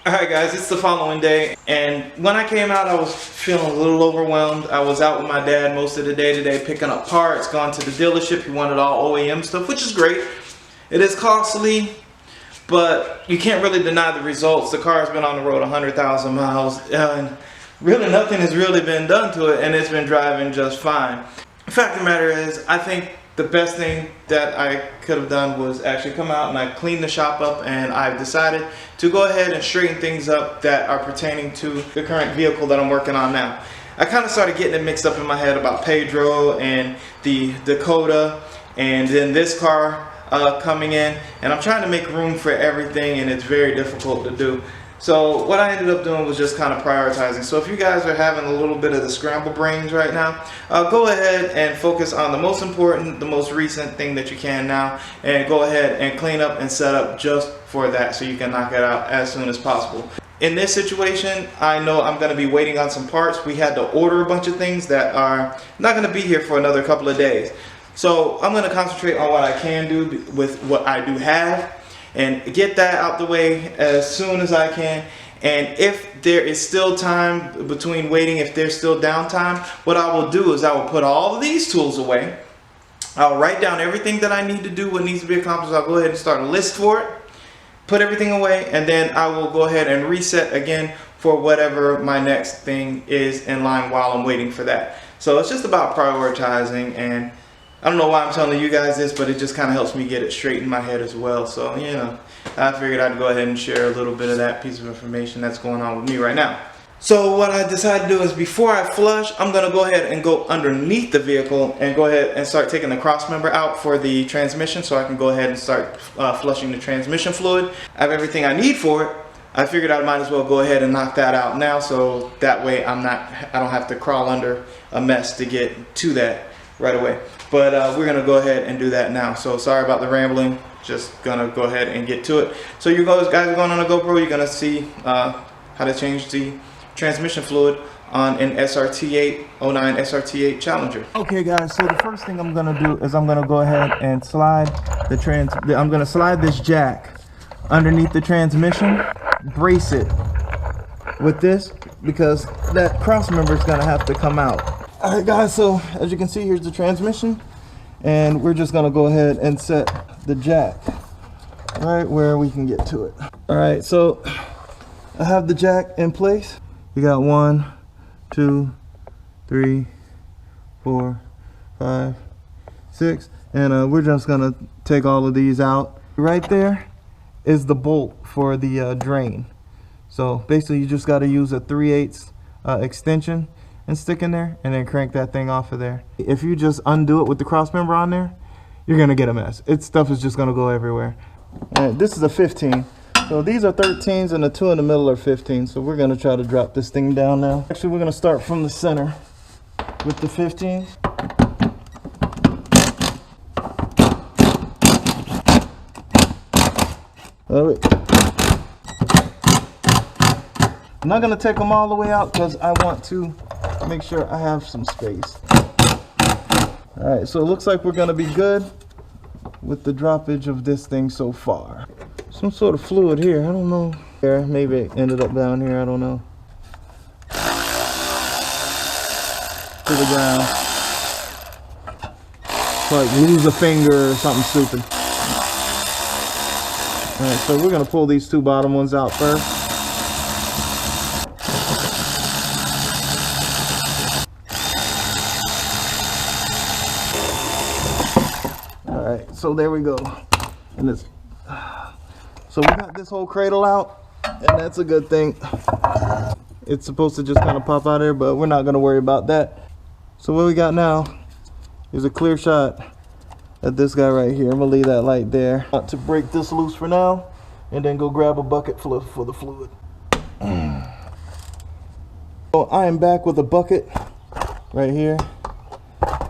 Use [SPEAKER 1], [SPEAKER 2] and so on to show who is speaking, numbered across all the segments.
[SPEAKER 1] Alright guys, it's the following day, and when I came out I was feeling a little overwhelmed. I was out with my dad most of the day today picking up parts, gone to the dealership. He wanted all OEM stuff, which is great. It is costly, but you can't really deny the results. The car has been on the road 100,000 miles, and really nothing has really been done to it, and it's been driving just fine. The fact of the matter is, I think the best thing that I could have done was actually come out and I cleaned the shop up, and I've decided to go ahead and straighten things up that are pertaining to the current vehicle that I'm working on now. I kind of started getting it mixed up in my head about Pedro and the Dakota and then this car coming in, and I'm trying to make room for everything, and it's very difficult to do. So what I ended up doing was just kind of prioritizing. So if you guys are having a little bit of the scramble brains right now, go ahead and focus on the most important, the most recent thing that you can now, and go ahead and clean up and set up just for that so you can knock it out as soon as possible. In this situation, I know I'm going to be waiting on some parts. We had to order a bunch of things that are not going to be here for another couple of days. So I'm going to concentrate on what I can do with what I do have, and get that out the way as soon as I can. And if there is still time between waiting, if there's still downtime, what I will do is I will put all of these tools away. I'll write down everything that I need to do, what needs to be accomplished. I'll go ahead and start a list for it, put everything away, and then I will go ahead and reset again for whatever my next thing is in line while I'm waiting for that. So it's just about prioritizing, and I don't know why I'm telling you guys this, but it just kind of helps me get it straight in my head as well. So, you know, I figured I'd go ahead and share a little bit of that piece of information that's going on with me right now. So what I decided to do is, before I flush, I'm going to go ahead and go underneath the vehicle and go ahead and start taking the cross member out for the transmission, so I can go ahead and start flushing the transmission fluid. I have everything I need for it. I figured I might as well go ahead and knock that out now, so that way I don't have to crawl under a mess to get to that right away. But we're gonna go ahead and do that now. So sorry about the rambling, just gonna go ahead and get to it. So you guys are going on a GoPro, you're gonna see how to change the transmission fluid on an SRT8 09 SRT8 Challenger. Okay guys, so the first thing I'm gonna do is I'm gonna go ahead and slide I'm gonna slide this jack underneath the transmission, brace it with this because that cross member is gonna have to come out. Alright guys, so as you can see, here's the transmission, and we're just gonna go ahead and set the jack right where we can get to it. Alright, so I have the jack in place. You got 1, 2, 3, 4, 5, 6, and we're just gonna take all of these out. Right there is the bolt for the drain. So basically you just got to use a 3/8 extension and stick in there, and then crank that thing off of there. If you just undo it with the cross member on there, you're gonna get a mess. Stuff is just gonna go everywhere. Alright, this is a 15. So these are 13s, and the two in the middle are 15. So we're gonna try to drop this thing down now. Actually, we're gonna start from the center with the 15s. Alright. I'm not gonna take them all the way out because I want to make sure I have some space. Alright, so it looks like we're gonna be good with the droppage of this thing so far. Some sort of fluid here, I don't know. Maybe it ended up down here, I don't know. To the ground. It's like lose a finger or something stupid. Alright, so we're gonna pull these two bottom ones out first. Alright, so there we go. And it's so we got this whole cradle out, and that's a good thing. It's supposed to just kind of pop out there, but we're not going to worry about that. So what we got now is a clear shot at this guy right here. I'm going to leave that light there. Want to break this loose for now, and then go grab a bucket for the fluid. So I am back with a bucket right here,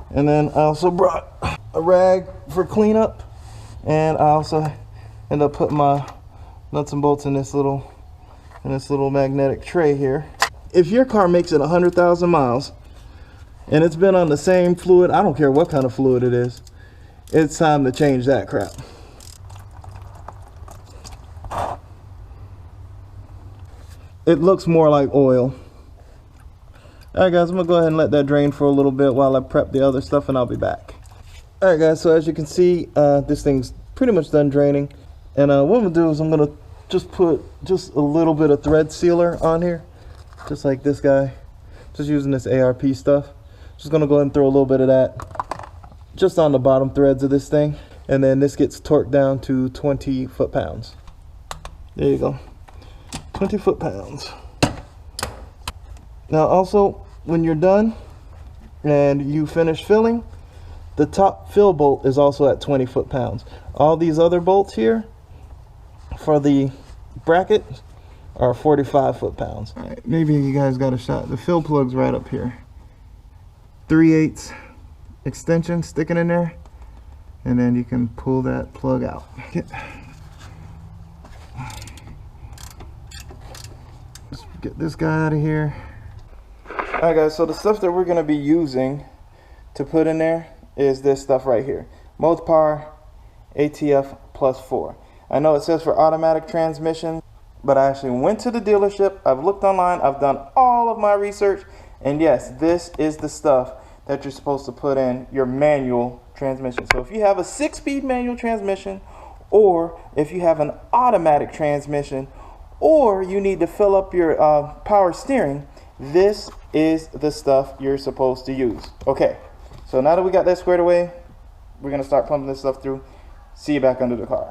[SPEAKER 1] and then I also brought a rag for cleanup, and I also end up putting my nuts and bolts in this little magnetic tray here. If your car makes it 100,000 miles and it's been on the same fluid, I don't care what kind of fluid it is, it's time to change that crap. it looks more like oil. Alright guys, I'm gonna go ahead and let that drain for a little bit while I prep the other stuff, and I'll be back. Alright guys, so as you can see, this thing's pretty much done draining. And what I'm gonna do is I'm gonna just put just a little bit of thread sealer on here, just like this guy, just using this ARP stuff. Just gonna go ahead and throw a little bit of that just on the bottom threads of this thing, and then this gets torqued down to 20 foot-pounds. There you go, 20 foot-pounds. Now also, when you're done and you finish filling, the top fill bolt is also at 20 foot-pounds. All these other bolts here for the bracket are 45 foot-pounds. All right, maybe you guys got a shot. The fill plug's right up here. 3/8 extension sticking in there, and then you can pull that plug out. Let's get this guy out of here. Alright guys, so the stuff that we're going to be using to put in there is this stuff right here. Motor ATF plus 4. I know it says for automatic transmission, but I actually went to the dealership, I've looked online, I've done all of my research, and yes, this is the stuff that you're supposed to put in your manual transmission. So if you have a 6-speed manual transmission, or if you have an automatic transmission, or you need to fill up your power steering, this is the stuff you're supposed to use. Okay, so now that we got that squared away, we're gonna start pumping this stuff through. See you back under the car.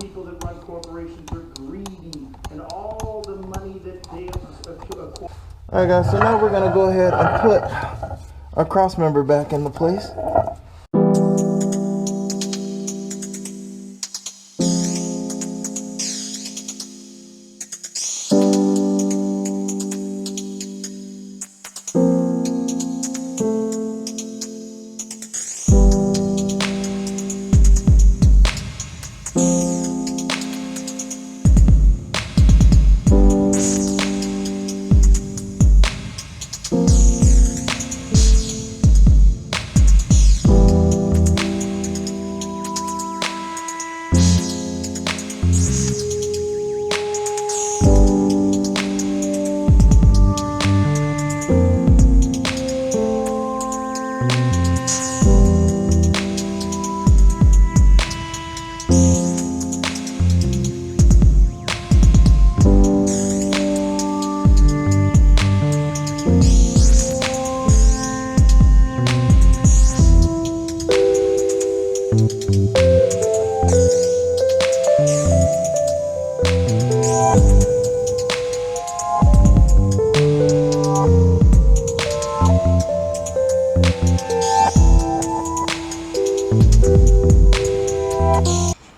[SPEAKER 2] People that run corporations are greedy, and all the money that they acquire.
[SPEAKER 1] Alright guys, so now we're gonna go ahead and put our cross member back into place.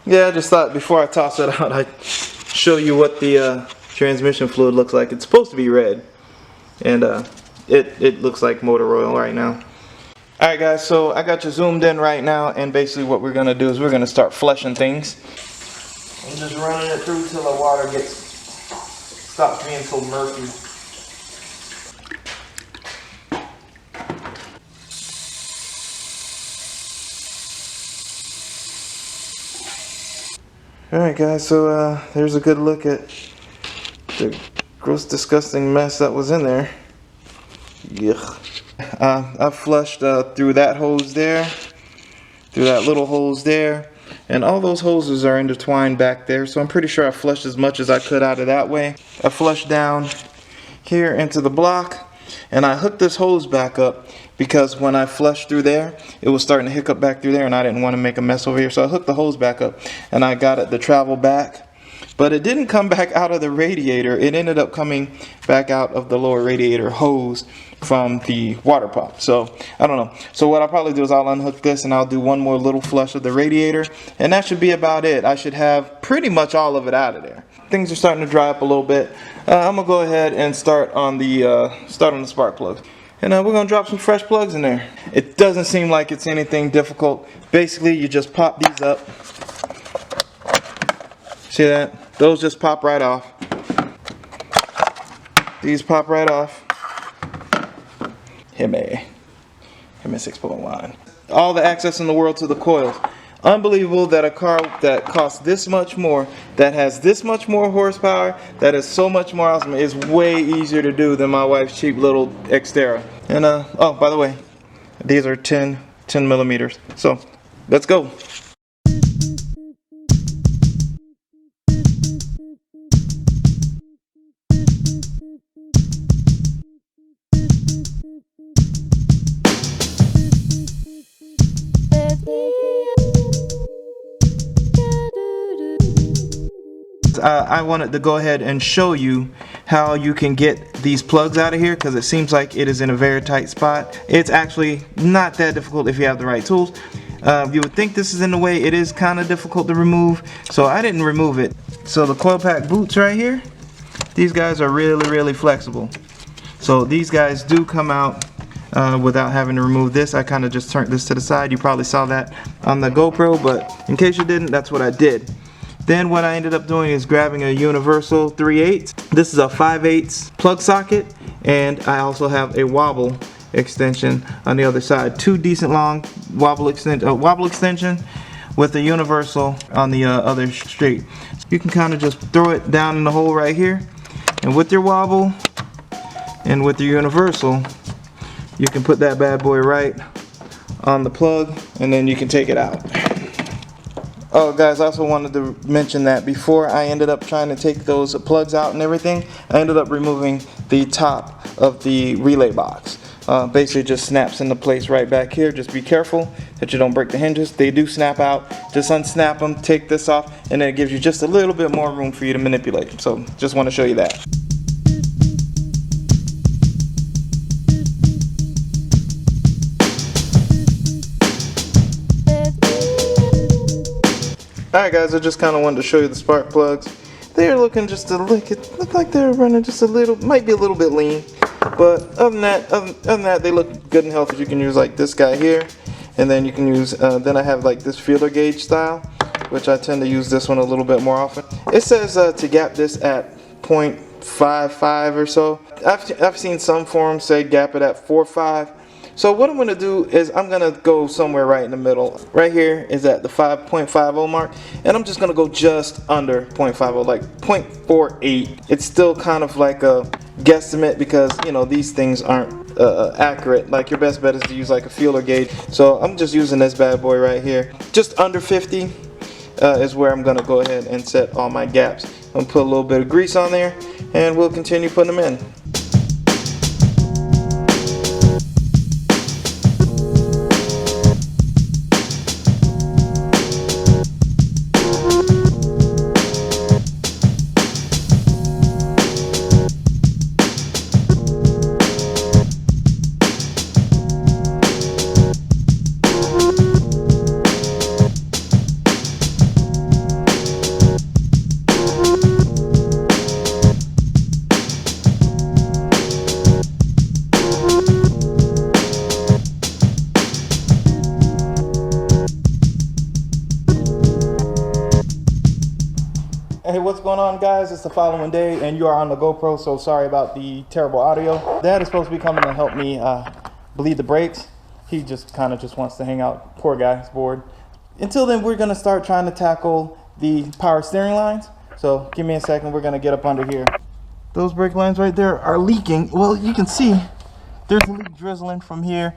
[SPEAKER 1] Yeah, I just thought before I toss it out, I'd show you what the transmission fluid looks like. It's supposed to be red, and it looks like motor oil right now. Alright guys, so I got you zoomed in right now, and basically what we're going to do is we're going to start flushing things. I'm just running it through till the water stops being so murky. Alright guys, so there's a good look at the gross disgusting mess that was in there. Yuck. I've flushed through that hose there, through that little hose there, and all those hoses are intertwined back there, so I'm pretty sure I flushed as much as I could out of that way. I flushed down here into the block, and I hooked this hose back up because when I flushed through there, it was starting to hiccup back through there, and I didn't want to make a mess over here, so I hooked the hose back up, and I got it to travel back. But it didn't come back out of the radiator. It ended up coming back out of the lower radiator hose from the water pump. So I don't know. So what I'll probably do is I'll unhook this and I'll do one more little flush of the radiator, and that should be about it. I should have pretty much all of it out of there. Things are starting to dry up a little bit. I'm gonna go ahead and start on the spark plugs, and we're gonna drop some fresh plugs in there. It doesn't seem like it's anything difficult. Basically, you just pop these up. See that? Those just pop right off. These pop right off. Hit me 6.1. All the access in the world to the coils. Unbelievable that a car that costs this much more, that has this much more horsepower, that is so much more awesome, is way easier to do than my wife's cheap little Xterra. And oh, by the way, these are 10 millimeters. So let's go. I wanted to go ahead and show you how you can get these plugs out of here, because it seems like it is in a very tight spot. It's actually not that difficult if you have the right tools. You would think this is in the way. It is kind of difficult to remove, so I didn't remove it. So the coil pack boots right here, these guys are really flexible. So these guys do come out without having to remove this. I kind of just turned this to the side. You probably saw that on the GoPro, but in case you didn't, that's what I did. Then what I ended up doing is grabbing a universal 3/8. This is a 5/8 plug socket, and I also have a wobble extension on the other side. Two decent long wobble extension with a universal on the other straight. You can kind of just throw it down in the hole right here, and with your wobble and with your universal, you can put that bad boy right on the plug, and then you can take it out. Oh guys, I also wanted to mention that before I ended up trying to take those plugs out and everything, I ended up removing the top of the relay box. Basically just snaps into place right back here. Just be careful that you don't break the hinges. They do snap out. Just unsnap them, take this off, and then it gives you just a little bit more room for you to manipulate them. So just want to show you that. Alright guys, I just kind of wanted to show you the spark plugs. They're looking just a look like they're running just a little, might be a little bit lean. But other than that, they look good and healthy. You can use like this guy here, and then you can use, then I have like this feeler gauge style, which I tend to use this one a little bit more often. It says to gap this at 0.55 or so. I've seen some forums say gap it at 4.5. So what I'm going to do is I'm going to go somewhere right in the middle. Right here is at the 5.50 mark, and I'm just going to go just under 0.50, like 0.48. It's still kind of like a guesstimate because, you know, these things aren't accurate. Like your best bet is to use like a feeler gauge. So I'm just using this bad boy right here. Just under 50 is where I'm going to go ahead and set all my gaps. I'm going to put a little bit of grease on there, and we'll continue putting them in. Hey, what's going on guys? It's the following day and you are on the GoPro, so sorry about the terrible audio. Dad is supposed to be coming to help me bleed the brakes. He just kind of just wants to hang out. Poor guy, he's bored. Until then, we're gonna start trying to tackle the power steering lines. So give me a second, we're gonna get up under here. Those brake lines right there are leaking. Well, you can see there's a leak drizzling from here,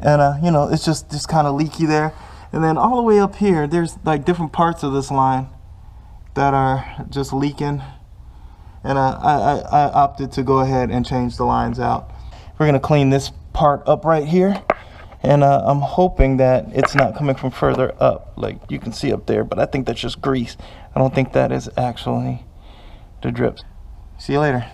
[SPEAKER 1] and you know, it's just kind of leaky there. And then all the way up here, there's like different parts of this line that are just leaking, and I opted to go ahead and change the lines out. We're gonna clean this part up right here, and I'm hoping that it's not coming from further up, like you can see up there, but I think that's just grease. I don't think that is actually the drips. See you later.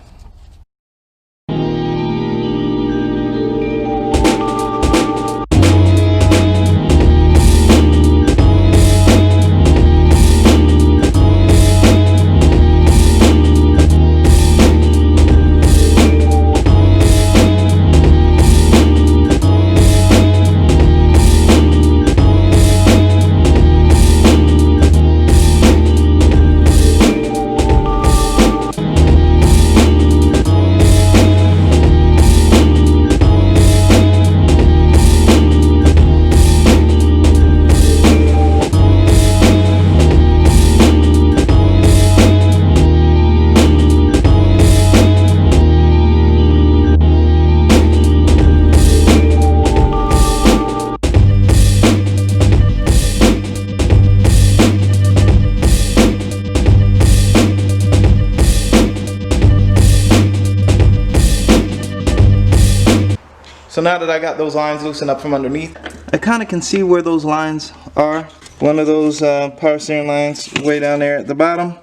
[SPEAKER 1] So now that I got those lines loosened up from underneath, I kind of can see where those lines are. One of those power steering lines way down there at the bottom.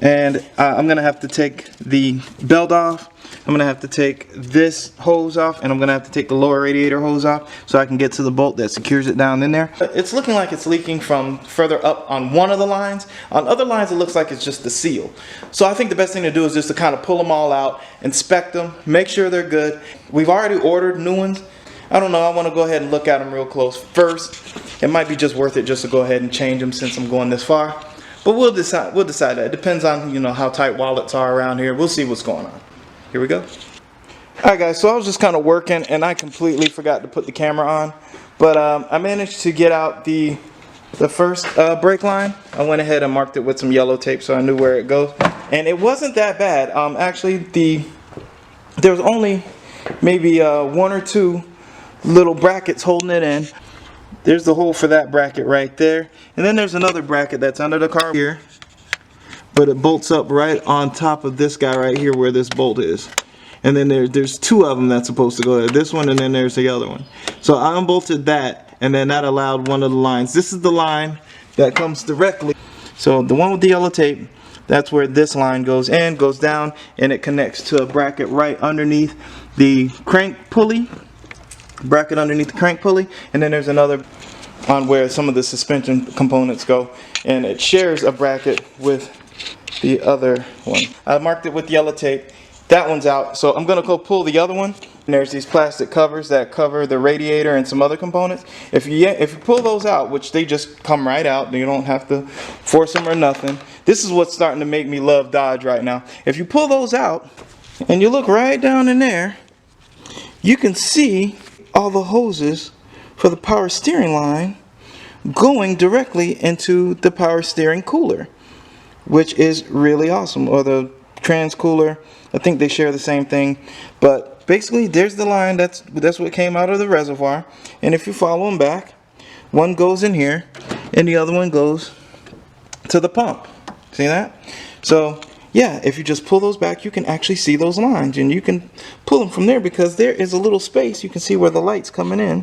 [SPEAKER 1] And I'm going to have to take the belt off. I'm going to have to take this hose off, and I'm going to have to take the lower radiator hose off so I can get to the bolt that secures it down in there. It's looking like it's leaking from further up on one of the lines. On other lines it looks like it's just the seal. So I think the best thing to do is just to kind of pull them all out, inspect them, make sure they're good. We've already ordered new ones. I don't know, I want to go ahead and look at them real close first. It might be just worth it just to go ahead and change them since I'm going this far. But we'll decide that. It depends on, you know, how tight wallets are around here. We'll see what's going on. Here we go. Alright guys, so I was just kind of working and I completely forgot to put the camera on. But I managed to get out the first brake line. I went ahead and marked it with some yellow tape so I knew where it goes. And it wasn't that bad. Actually, there was only maybe one or two little brackets holding it in. There's the hole for that bracket right there. And then there's another bracket that's under the car here. But it bolts up right on top of this guy right here where this bolt is. And then there's two of them that's supposed to go there. This one and then there's the other one. So I unbolted that, and then that allowed one of the lines. This is the line that comes directly. So the one with the yellow tape, that's where this line goes in, goes down, and it connects to a bracket right underneath the crank pulley. Bracket underneath the crank pulley. And then there's another on where some of the suspension components go. And it shares a bracket with the other one. I marked it with yellow tape. That one's out, so I'm gonna go pull the other one. And there's these plastic covers that cover the radiator and some other components. If you pull those out, which they just come right out, you don't have to force them or nothing. This is what's starting to make me love Dodge right now. If you pull those out and you look right down in there, you can see all the hoses for the power steering line going directly into the power steering cooler, which is really awesome. Or the trans cooler, I think they share the same thing. But basically there's the line that's what came out of the reservoir. And if you follow them back, one goes in here and the other one goes to the pump. See that? So yeah, if you just pull those back, you can actually see those lines, and you can pull them from there because there is a little space. You can see where the light's coming in.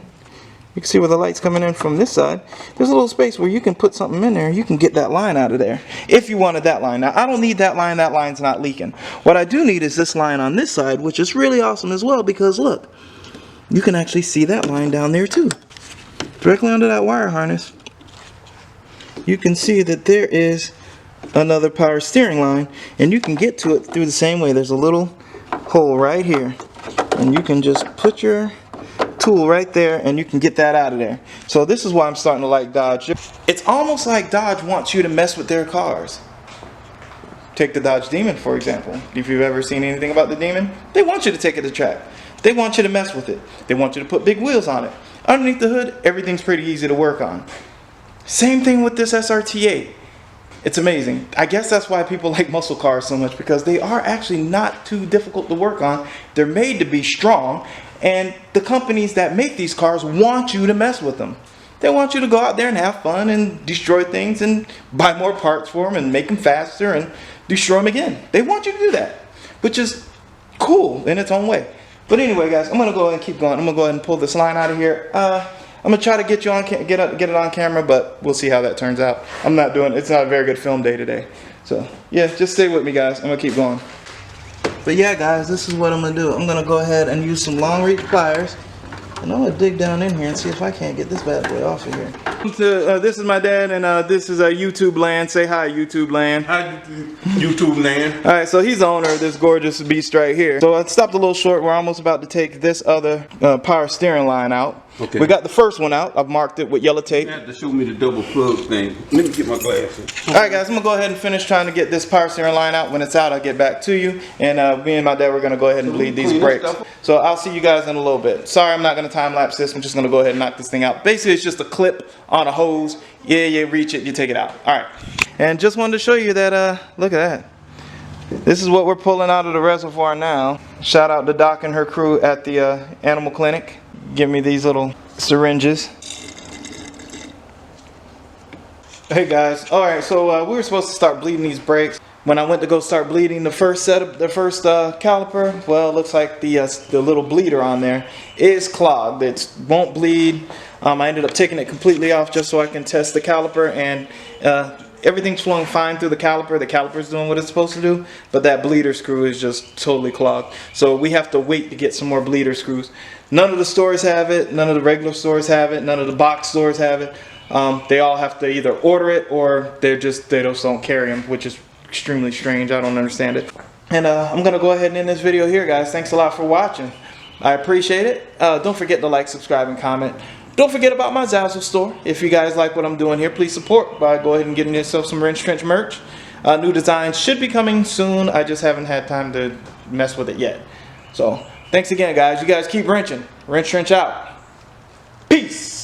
[SPEAKER 1] You can see where the light's coming in from this side. There's a little space where you can put something in there. You can get that line out of there if you wanted that line. Now, I don't need that line. That line's not leaking. What I do need is this line on this side, which is really awesome as well because look, you can actually see that line down there too. Directly under that wire harness, you can see that there is another power steering line, and you can get to it through the same way. There's a little hole right here, and you can just put your tool right there and you can get that out of there. So this is why I'm starting to like Dodge. It's almost like Dodge wants you to mess with their cars. Take the Dodge Demon for example. If you've ever seen anything about the Demon, they want you to take it to track. They want you to mess with it. They want you to put big wheels on it. Underneath the hood, everything's pretty easy to work on. Same thing with this SRT8. It's amazing. I guess that's why people like muscle cars so much, because they are actually not too difficult to work on. They're made to be strong, and the companies that make these cars want you to mess with them. They want you to go out there and have fun and destroy things and buy more parts for them and make them faster and destroy them again. They want you to do that, which is cool in its own way. But anyway, guys, I'm going to go ahead and keep going. I'm going to go ahead and pull this line out of here. I'm gonna try to get you on, get it on camera, but we'll see how that turns out. It's not a very good film day today. So yeah, just stay with me, guys. I'm gonna keep going. But yeah, guys, this is what I'm gonna do. I'm gonna go ahead and use some long reach pliers, and I'm gonna dig down in here and see if I can't get this bad boy off of here. This is my dad, and this is YouTube land. Say hi, YouTube land.
[SPEAKER 3] Hi, YouTube land.
[SPEAKER 1] All right, so he's the owner of this gorgeous beast right here. So I stopped a little short. We're almost about to take this other power steering line out.
[SPEAKER 3] Okay.
[SPEAKER 1] We got the first one out. I've marked it with yellow tape.
[SPEAKER 3] You have to show me the double plug thing. Let me get my glasses.
[SPEAKER 1] Alright guys, I'm going to go ahead and finish trying to get this power steering line out. When it's out, I'll get back to you. And me and my dad, we're going to go ahead and bleed these brakes. So I'll see you guys in a little bit. Sorry, I'm not going to time lapse this. I'm just going to go ahead and knock this thing out. Basically, it's just a clip on a hose. Yeah, you reach it, you take it out. Alright. And just wanted to show you that, look at that. This is what we're pulling out of the reservoir now. Shout out to Doc and her crew at the animal clinic. Give me these little syringes. Hey guys, alright, so we were supposed to start bleeding these brakes. When I went to go start bleeding the first caliper, well, it looks like the little bleeder on there is clogged. It won't bleed. I ended up taking it completely off just so I can test the caliper, and everything's flowing fine through the caliper. The caliper's doing what it's supposed to do, but that bleeder screw is just totally clogged. So we have to wait to get some more bleeder screws. None of the stores have it. None of the regular stores have it. None of the box stores have it. They all have to either order it or they just don't carry them, which is extremely strange. I don't understand it. And I'm gonna go ahead and end this video here, guys. Thanks a lot for watching. I appreciate it. Don't forget to like, subscribe, and comment. Don't forget about my Zazzle store. If you guys like what I'm doing here, please support by go ahead and getting yourself some Wrench Trench merch. New designs should be coming soon. I just haven't had time to mess with it yet. So thanks again, guys. You guys keep wrenching. Wrench Trench out. Peace.